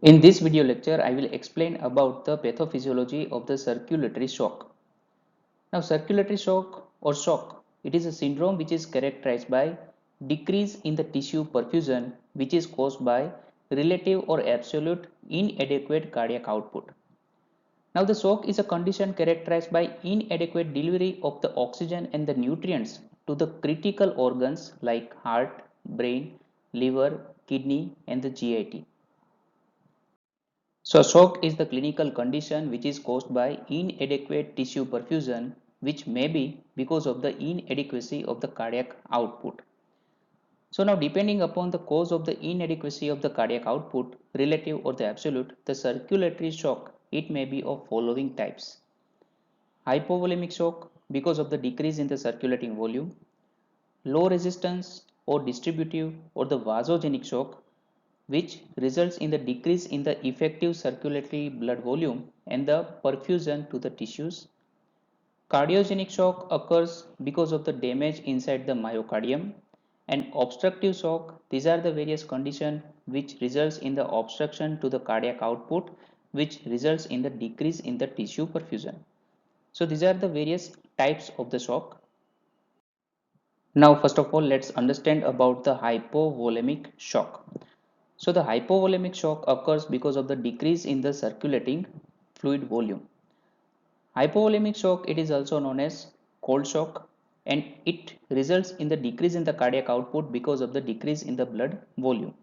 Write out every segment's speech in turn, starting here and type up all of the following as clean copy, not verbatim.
In this video lecture, I will explain about the pathophysiology of the circulatory shock. Now, circulatory shock or shock, it is a syndrome which is characterized by decrease in the tissue perfusion which is caused by relative or absolute inadequate cardiac output. Now, the shock is a condition characterized by inadequate delivery of the oxygen and the nutrients to the critical organs like heart, brain, liver, kidney, and the GIT. So, shock is the clinical condition which is caused by inadequate tissue perfusion, which may be because of the inadequacy of the cardiac output. So, now depending upon the cause of the inadequacy of the cardiac output, relative or the absolute, the circulatory shock, it may be of following types. Hypovolemic shock because of the decrease in the circulating volume, low resistance or distributive or the vasogenic shock which results in the decrease in the effective circulatory blood volume and the perfusion to the tissues. Cardiogenic shock occurs because of the damage inside the myocardium, and obstructive shock, these are the various conditions which results in the obstruction to the cardiac output which results in the decrease in the tissue perfusion. So these are the various types of the shock. Now first of all let's understand about the hypovolemic shock. So the hypovolemic shock occurs because of the decrease in the circulating fluid volume. Hypovolemic shock, it is also known as cold shock, and it results in the decrease in the cardiac output because of the decrease in the blood volume.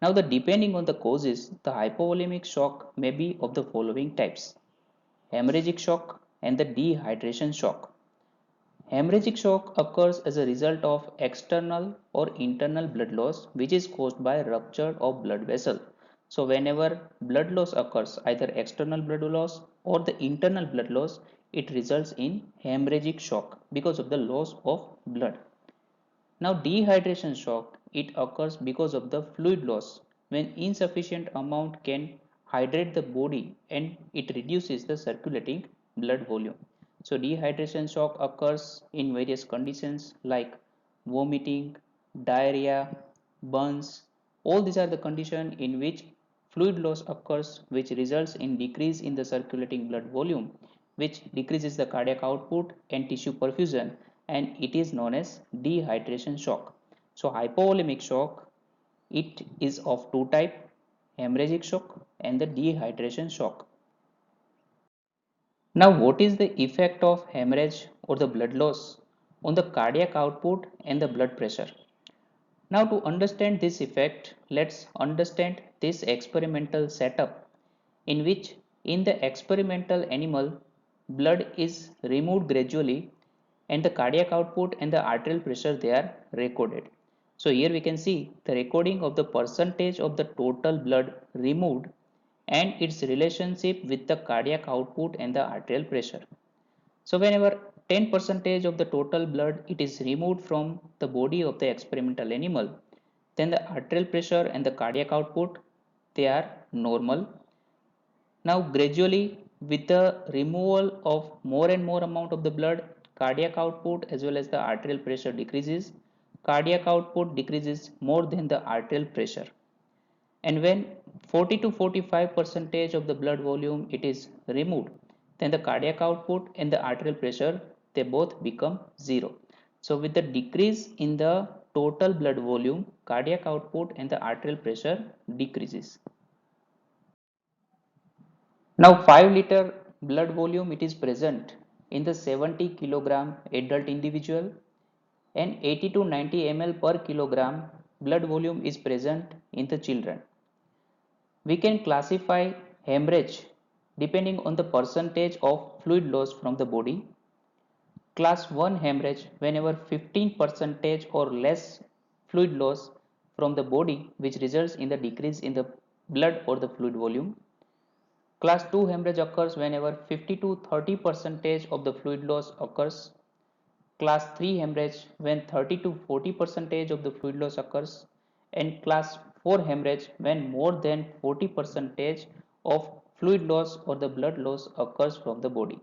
Now the depending on the causes, the hypovolemic shock may be of the following types: hemorrhagic shock and the dehydration shock. Hemorrhagic shock occurs as a result of external or internal blood loss which is caused by rupture of blood vessel. So whenever blood loss occurs, either external blood loss or the internal blood loss, it results in hemorrhagic shock because of the loss of blood. Now dehydration shock, it occurs because of the fluid loss when insufficient amount can hydrate the body and it reduces the circulating blood volume. So dehydration shock occurs in various conditions like vomiting, diarrhea, burns. All these are the conditions in which fluid loss occurs which results in decrease in the circulating blood volume which decreases the cardiac output and tissue perfusion, and it is known as dehydration shock. So hypovolemic shock, it is of two type, hemorrhagic shock and the dehydration shock. Now what is the effect of hemorrhage or the blood loss on the cardiac output and the blood pressure? Now to understand this effect, let's understand this experimental setup in which in the experimental animal blood is removed gradually and the cardiac output and the arterial pressure they are recorded. So here we can see the recording of the percentage of the total blood removed and its relationship with the cardiac output and the arterial pressure. So whenever 10% of the total blood it is removed from the body of the experimental animal, then the arterial pressure and the cardiac output they are normal. Now gradually with the removal of more and more amount of the blood, cardiac output as well as the arterial pressure decreases. Cardiac output decreases more than the arterial pressure. And when 40 to 45 percentage of the blood volume it is removed, then the cardiac output and the arterial pressure they both become zero. So with the decrease in the total blood volume, cardiac output and the arterial pressure decreases. Now 5 liter blood volume it is present in the 70 kilogram adult individual, and 80 to 90 ml per kilogram blood volume is present in the children. We can classify hemorrhage depending on the percentage of fluid loss from the body. Class 1 hemorrhage whenever 15% or less fluid loss from the body which results in the decrease in the blood or the fluid volume. Class 2 hemorrhage occurs whenever 50 to 30% of the fluid loss occurs. Class 3 hemorrhage when 30 to 40% of the fluid loss occurs, and class 4 hemorrhage when more than 40% of fluid loss or the blood loss occurs from the body.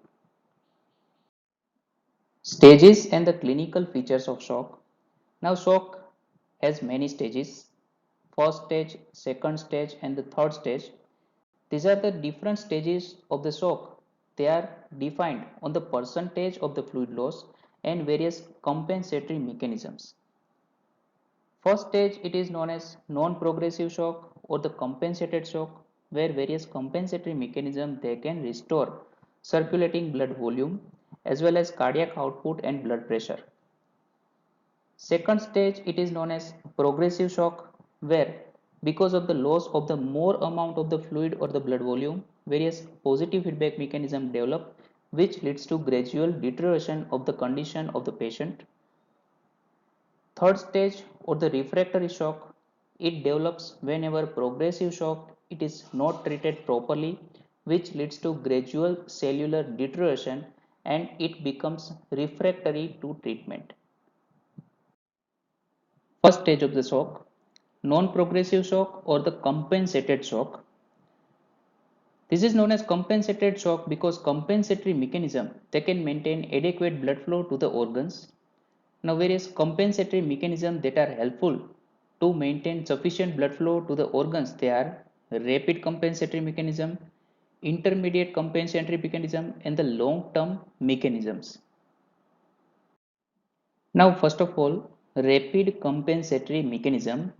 Stages and the clinical features of shock. Now shock has many stages. first stage, second stage, and the third stage. These are the different stages of the shock. They are defined on the percentage of the fluid loss and various compensatory mechanisms. First stage, it is known as non-progressive shock or the compensated shock, where various compensatory mechanisms they can restore circulating blood volume as well as cardiac output and blood pressure. Second stage, it is known as progressive shock, where because of the loss of the more amount of the fluid or the blood volume, various positive feedback mechanism develop, which leads to gradual deterioration of the condition of the patient. Third stage or the refractory shock, it develops whenever progressive shock it is not treated properly, which leads to gradual cellular deterioration and it becomes refractory to treatment. First stage of the shock, non-progressive shock or the compensated shock. This is known as compensated shock because compensatory mechanism they can maintain adequate blood flow to the organs. Now various compensatory mechanisms that are helpful to maintain sufficient blood flow to the organs they are rapid compensatory mechanism, intermediate compensatory mechanism and the long-term mechanisms. Now first of all, rapid compensatory mechanism.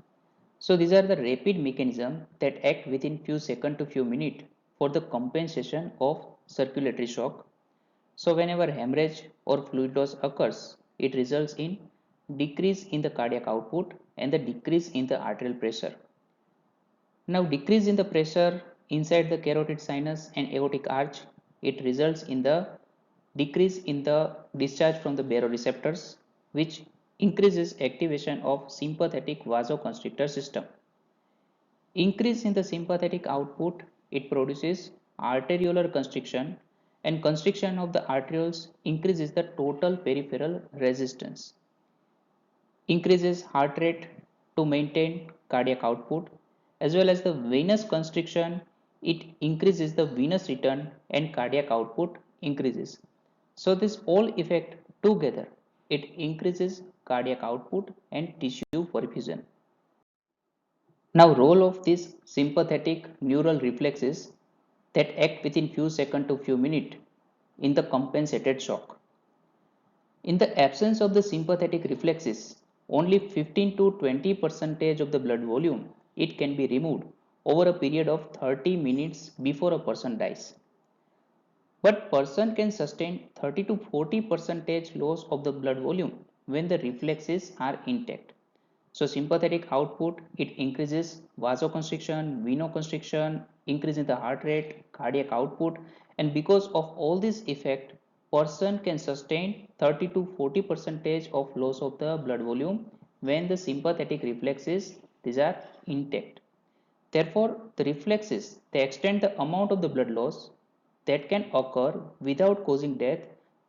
So these are the rapid mechanisms that act within few seconds to few minutes for the compensation of circulatory shock. So whenever hemorrhage or fluid loss occurs, it results in decrease in the cardiac output and the decrease in the arterial pressure. Now decrease in the pressure inside the carotid sinus and aortic arch, it results in the decrease in the discharge from the baroreceptors, which increases activation of sympathetic vasoconstrictor system. Increase in the sympathetic output, it produces arteriolar constriction and constriction of the arterioles increases the total peripheral resistance. Increases heart rate to maintain cardiac output as well as the venous constriction, it increases the venous return and cardiac output increases. So this all effect together, it increases cardiac output and tissue perfusion. Now role of these sympathetic neural reflexes that act within few seconds to few minutes in the compensated shock. In the absence of the sympathetic reflexes, only 15 to 20 percentage of the blood volume it can be removed over a period of 30 minutes before a person dies. But person can sustain 30 to 40 percentage loss of the blood volume when the reflexes are intact. So sympathetic output, it increases vasoconstriction, venoconstriction, increase in the heart rate, cardiac output, and because of all this effect, person can sustain 30 to 40 percentage of loss of the blood volume when the sympathetic reflexes these are intact. Therefore, the reflexes they extend the amount of the blood loss that can occur without causing death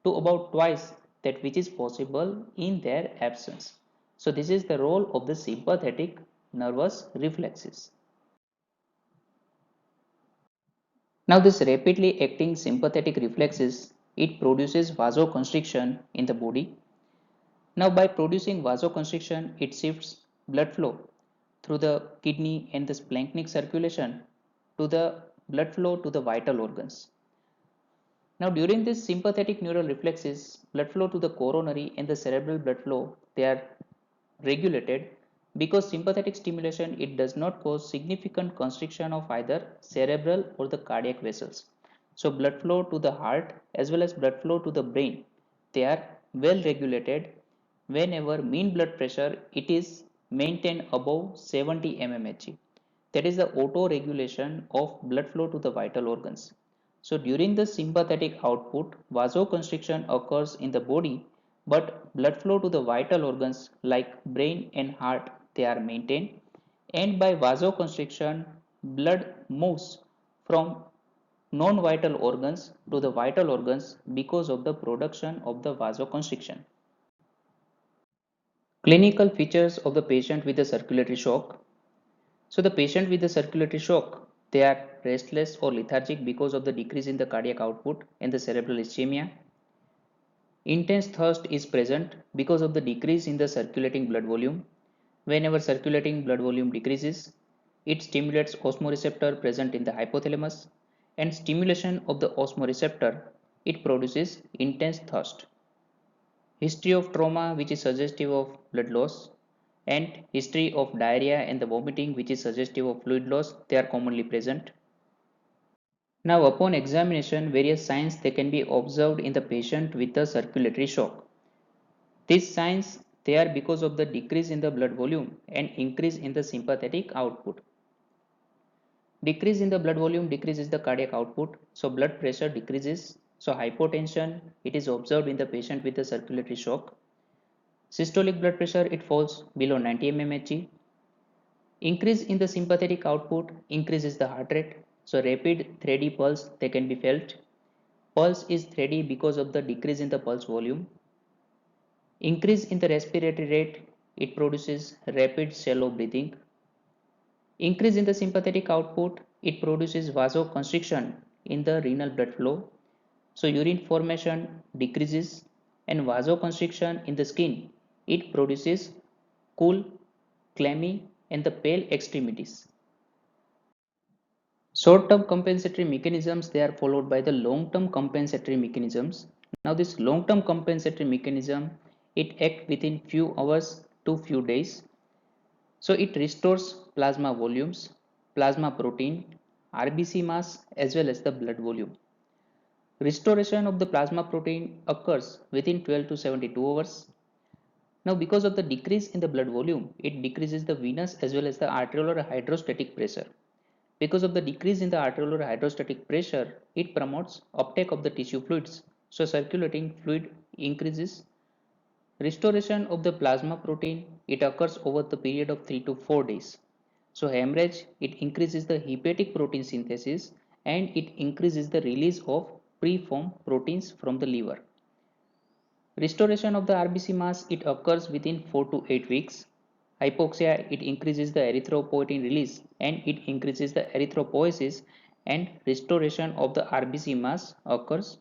to about twice that which is possible in their absence. So this is the role of the sympathetic nervous reflexes. Now this rapidly acting sympathetic reflexes, it produces vasoconstriction in the body. Now by producing vasoconstriction, it shifts blood flow through the kidney and the splanchnic circulation to the blood flow to the vital organs. Now during this sympathetic neural reflexes, blood flow to the coronary and the cerebral blood flow, they are regulated because sympathetic stimulation it does not cause significant constriction of either cerebral or the cardiac vessels. So blood flow to the heart as well as blood flow to the brain, they are well regulated whenever mean blood pressure it is maintained above 70 mmHg. That is the auto regulation of blood flow to the vital organs. So during the sympathetic output, vasoconstriction occurs in the body, but blood flow to the vital organs like brain and heart they are maintained, and by vasoconstriction, blood moves from non-vital organs to the vital organs because of the production of the vasoconstriction. Clinical features of the patient with a circulatory shock. So the patient with the circulatory shock, they are restless or lethargic because of the decrease in the cardiac output and the cerebral ischemia. Intense thirst is present because of the decrease in the circulating blood volume. whenever circulating blood volume decreases, it stimulates osmoreceptor present in the hypothalamus, and stimulation of the osmoreceptor, it produces intense thirst. History of trauma, which is suggestive of blood loss, and history of diarrhea and the vomiting, which is suggestive of fluid loss, they are commonly present. Now, upon examination, various signs they can be observed in the patient with a circulatory shock. These signs they are because of the decrease in the blood volume and increase in the sympathetic output. Decrease in the blood volume decreases the cardiac output, so blood pressure decreases. So hypotension it is observed in the patient with a circulatory shock. Systolic blood pressure it falls below 90 mmHg. Increase in the sympathetic output increases the heart rate. So rapid thready pulse they can be felt. Pulse is thready because of the decrease in the pulse volume. Increase in the respiratory rate it produces rapid shallow breathing. Increase in the sympathetic output it produces vasoconstriction in the renal blood flow. So urine formation decreases and vasoconstriction in the skin it produces cool, clammy and the pale extremities. Short-term compensatory mechanisms they are followed by the long-term compensatory mechanisms. Now this long-term compensatory mechanism it acts within few hours to few days. So it restores plasma volumes, plasma protein, RBC mass as well as the blood volume. Restoration of the plasma protein occurs within 12 to 72 hours. Now because of the decrease in the blood volume, it decreases the venous as well as the arterial or hydrostatic pressure. Because of the decrease in the arterial or hydrostatic pressure, it promotes uptake of the tissue fluids. So circulating fluid increases. Restoration of the plasma protein, it occurs over the period of 3 to 4 days. So hemorrhage, it increases the hepatic protein synthesis and it increases the release of preformed proteins from the liver. Restoration of the RBC mass, it occurs within 4 to 8 weeks. Hypoxia, it increases the erythropoietin release and it increases the erythropoiesis, and restoration of the RBC mass occurs,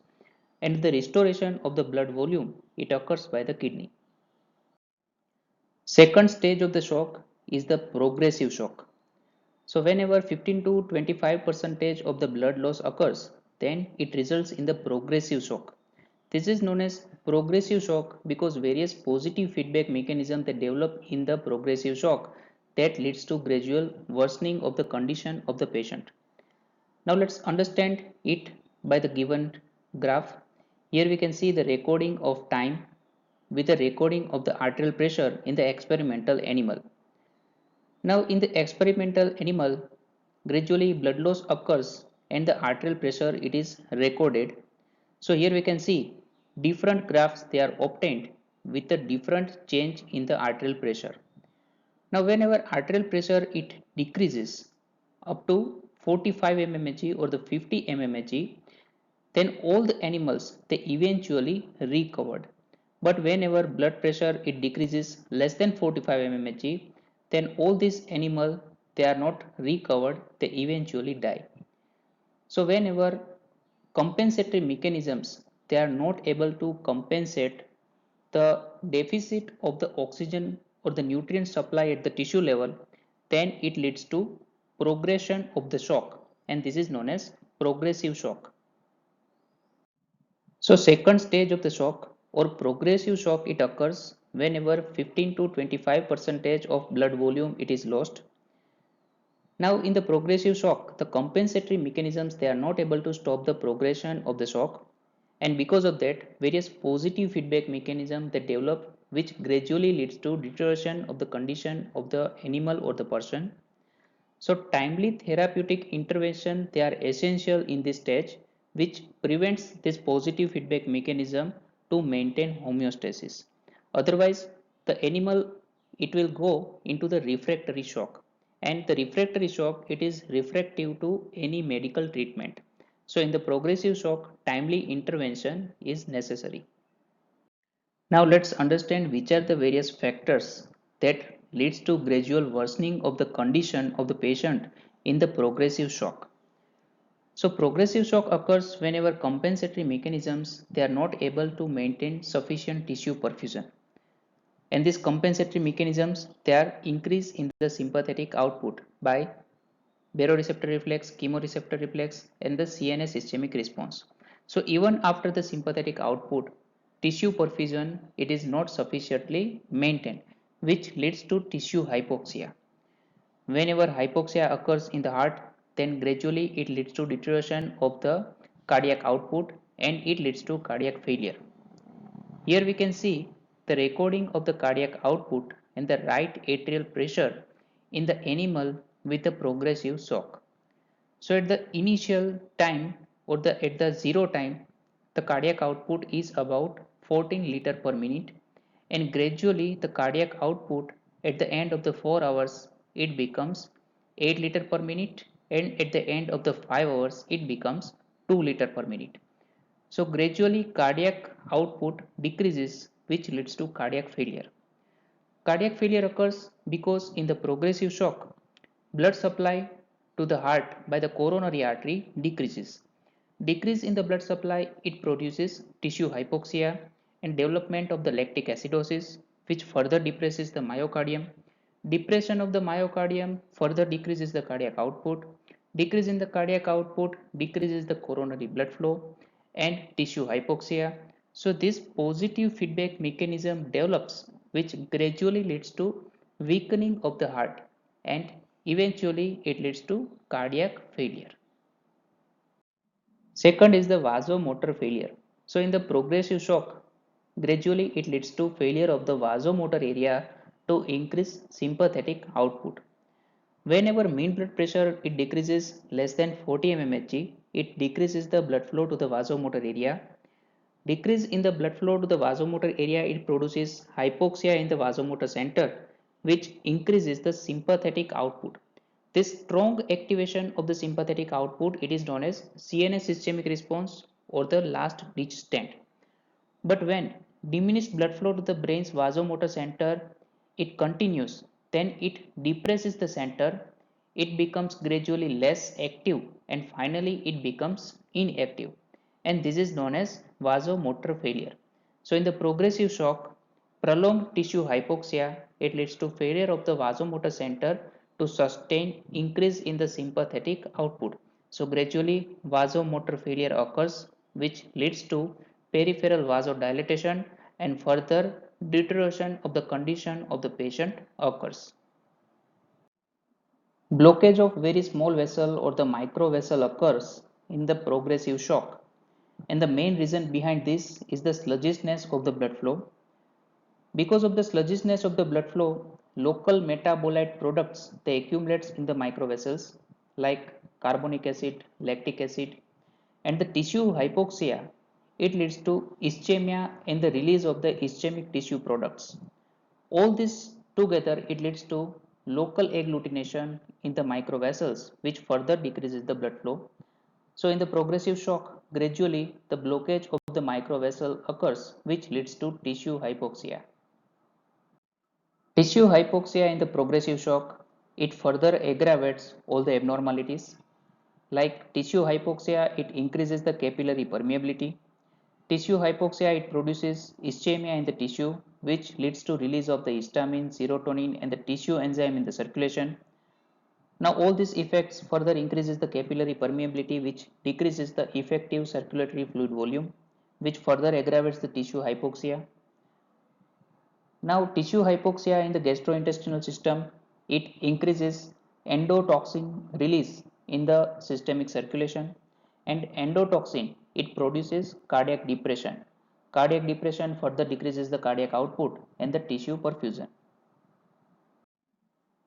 and the restoration of the blood volume, it occurs by the kidney. Second stage of the shock is the progressive shock. So whenever 15 to 25% of the blood loss occurs, then it results in the progressive shock. This is known as progressive shock because various positive feedback mechanisms that develop in the progressive shock that leads to gradual worsening of the condition of the patient. Now let's understand it by the given graph. Here we can see the recording of time with the recording of the arterial pressure in the experimental animal. Now in the experimental animal, gradually blood loss occurs and the arterial pressure it is recorded. So here we can see different graphs they are obtained with a different change in the arterial pressure. Now whenever arterial pressure it decreases up to 45 mmHg or the 50 mmHg, then all the animals they eventually recovered. But whenever blood pressure it decreases less than 45 mmHg, then all these animal they are not recovered, they eventually die. So whenever compensatory mechanisms they are not able to compensate the deficit of the oxygen or the nutrient supply at the tissue level, then it leads to progression of the shock, and this is known as progressive shock. So second stage of the shock or progressive shock it occurs whenever 15 to 25% of blood volume it is lost. Now in the progressive shock, the compensatory mechanisms they are not able to stop the progression of the shock, and because of that various positive feedback mechanisms that develop which gradually leads to deterioration of the condition of the animal or the person. So timely therapeutic intervention they are essential in this stage which prevents this positive feedback mechanism to maintain homeostasis. Otherwise the animal it will go into the refractory shock, and the refractory shock it is refractive to any medical treatment. So in the progressive shock timely intervention is necessary. Now let's understand which are the various factors that leads to gradual worsening of the condition of the patient in the progressive shock. So progressive shock occurs whenever compensatory mechanisms they are not able to maintain sufficient tissue perfusion. And these compensatory mechanisms, they are increase in the sympathetic output by baroreceptor reflex, chemoreceptor reflex, and the CNS systemic response. So even after the sympathetic output, tissue perfusion it is not sufficiently maintained, which leads to tissue hypoxia. Whenever hypoxia occurs in the heart, then gradually it leads to deterioration of the cardiac output and it leads to cardiac failure. Here we can see the recording of the cardiac output and the right atrial pressure in the animal with a progressive shock. So at the initial time or at the zero time, the cardiac output is about 14 liter per minute, and gradually the cardiac output at the end of the 4 hours it becomes 8 liter per minute, and at the end of the 5 hours it becomes 2 liter per minute. So gradually cardiac output decreases, which leads to cardiac failure. Cardiac failure occurs because in the progressive shock, blood supply to the heart by the coronary artery decreases. Decrease in the blood supply, it produces tissue hypoxia and development of the lactic acidosis, which further depresses the myocardium. Depression of the myocardium further decreases the cardiac output. Decrease in the cardiac output decreases the coronary blood flow and tissue hypoxia. So this positive feedback mechanism develops, which gradually leads to weakening of the heart and eventually it leads to cardiac failure. Second is the vasomotor failure. So in the progressive shock, gradually it leads to failure of the vasomotor area to increase sympathetic output. Whenever mean blood pressure it decreases less than 40 mmHg, it decreases the blood flow to the vasomotor area. Decrease in the blood flow to the vasomotor area, it produces hypoxia in the vasomotor center, which increases the sympathetic output. This strong activation of the sympathetic output, it is known as CNS systemic response or the last ditch stand. But when diminished blood flow to the brain's vasomotor center, it continues, then it depresses the center, it becomes gradually less active and finally it becomes inactive. And this is known as vasomotor failure. So in the progressive shock, prolonged tissue hypoxia, it leads to failure of the vasomotor center to sustain increase in the sympathetic output. So gradually vasomotor failure occurs, which leads to peripheral vasodilatation and further deterioration of the condition of the patient occurs. Blockage of very small vessel or the micro vessel occurs in the progressive shock, and the main reason behind this is the sluggishness of the blood flow. Because of the sluggishness of the blood flow, local metabolite products they accumulates in the microvessels like carbonic acid, lactic acid, and the tissue hypoxia. It leads to ischemia and the release of the ischemic tissue products. All this together it leads to local agglutination in the microvessels, which further decreases the blood flow. So in the progressive shock, gradually the blockage of the microvessel occurs, which leads to tissue hypoxia. Tissue hypoxia in the progressive shock, it further aggravates all the abnormalities. Like tissue hypoxia, it increases the capillary permeability. Tissue hypoxia, it produces ischemia in the tissue, which leads to release of the histamine, serotonin, and the tissue enzyme in the circulation. Now, all these effects further increases the capillary permeability, which decreases the effective circulatory fluid volume, which further aggravates the tissue hypoxia. Now, tissue hypoxia in the gastrointestinal system, it increases endotoxin release in the systemic circulation, and endotoxin it produces cardiac depression. Cardiac depression further decreases the cardiac output and the tissue perfusion.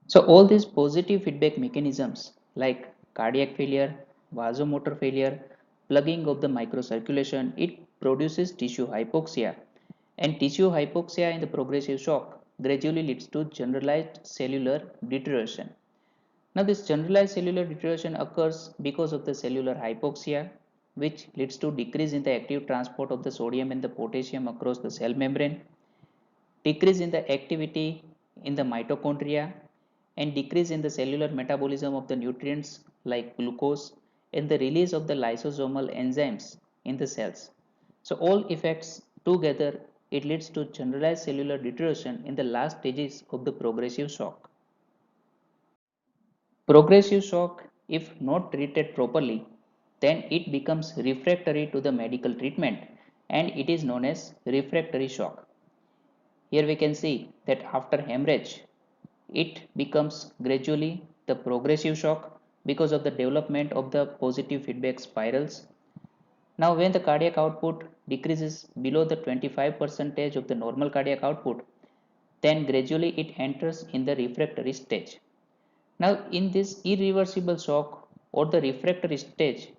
So all these positive feedback mechanisms like cardiac failure, vasomotor failure, plugging of the microcirculation, it produces tissue hypoxia, and tissue hypoxia in the progressive shock gradually leads to generalized cellular deterioration. Now this generalized cellular deterioration occurs because of the cellular hypoxia, which leads to decrease in the active transport of the sodium and the potassium across the cell membrane, decrease in the activity in the mitochondria, and decrease in the cellular metabolism of the nutrients like glucose, and the release of the lysosomal enzymes in the cells. So all effects together it leads to generalized cellular deterioration in the last stages of the progressive shock. Progressive shock, if not treated properly, then it becomes refractory to the medical treatment and it is known as refractory shock. Here we can see that after hemorrhage, it becomes gradually the progressive shock because of the development of the positive feedback spirals. Now, when the cardiac output decreases below the 25 percentage of the normal cardiac output, then gradually it enters in the refractory stage. Now, in this irreversible shock or the refractory stage,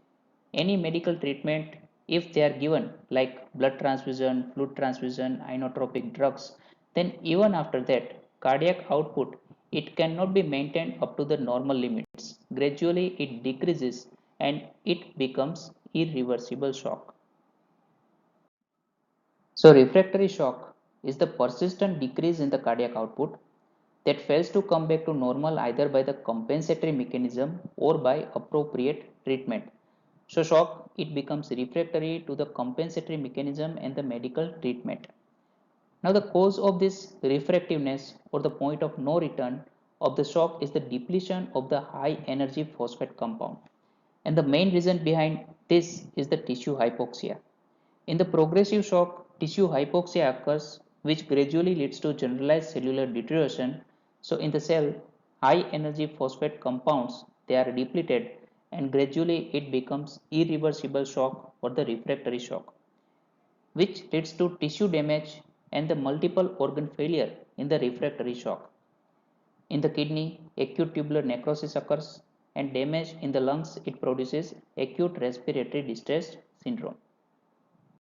any medical treatment, if they are given like blood transfusion, fluid transfusion, inotropic drugs, then even after that, cardiac output, it cannot be maintained up to the normal limits. Gradually, it decreases and it becomes irreversible shock. So, refractory shock is the persistent decrease in the cardiac output that fails to come back to normal either by the compensatory mechanism or by appropriate treatment. So shock, it becomes refractory to the compensatory mechanism and the medical treatment. Now the cause of this refractiveness or the point of no return of the shock is the depletion of the high energy phosphate compound. And the main reason behind this is the tissue hypoxia. In the progressive shock, tissue hypoxia occurs, which gradually leads to generalized cellular deterioration. So, in the cell, high energy phosphate compounds they are depleted, and gradually it becomes irreversible shock or the refractory shock, which leads to tissue damage and the multiple organ failure in the refractory shock. In the kidney, acute tubular necrosis occurs, and damage in the lungs it produces acute respiratory distress syndrome.